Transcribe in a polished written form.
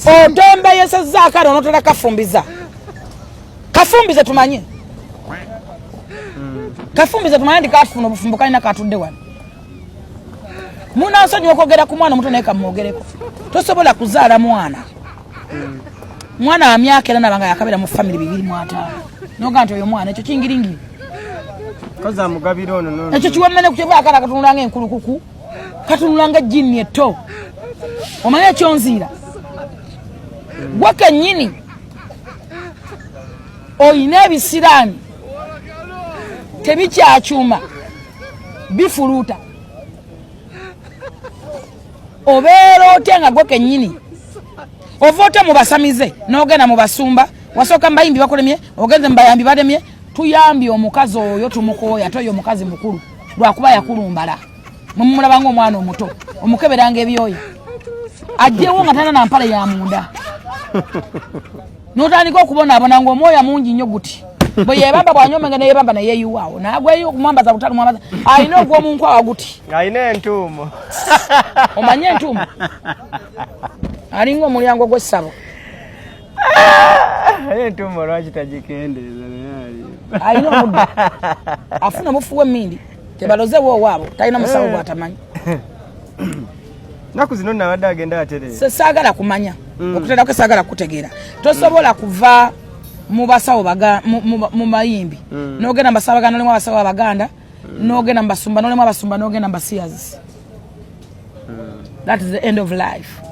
otomba yesezzaako ali onotera kafumbiza kafumbize tumanye kafumbize tumanye ndi katufuna obufumbo kalina katudde wano munansonyiwa okwogera ku mwana omuto naye kamwogereko tosobola kuzaala mwana wa myaka era nabanga yakabeera mu famire 2 noga nti oyo mwana ekyo kingiringiri ekyo kiwamene kukyeva akana katunulanga enkulukuku katunulanga jini eto omanye ekyonziira gwe kennyini oyina ebisiraani tebikyakyuma bifuluuta obeera otya nga gwe kennyini ova otya mu basamize n'ogenda mu basumba wasooka mu bayimbi bakulemye ogenze mu bayambi balemye tuyambye omukazi oyo tumukooya toyo omukazi mukulu lwakuba yakulumbala mumulabanga omwana omuto omukeberanga ebyoya ajjewo nga tana na mpale ya munda n'otandika okubonaabona ng'omwoya mungi nnyo guti bwe yebamba bw'anyomenga ne yebamba ne yeeyuwaawo naagweyo okumwambaza butali mwambaza alina ogw'omunkwawa guti alina entuumo omanye entuumo alinga omulyango gw'essabo entuumo lwaki tagikendeeza alina omuddo afuna obufu bw'emmindi tebalozewo owaabo talina musawo bw'atamanyi naku zino nabadde agenda atereza saagala kumanya okuterako saagala kutegeera tosobola kuva mu basawo mu mayimbi n'ogenda mu basawo baganda n'olimu abasawo abaganda n'ogenda mu basumba n'olimu abasumba n'ogenda mu basiyazi that is the end of life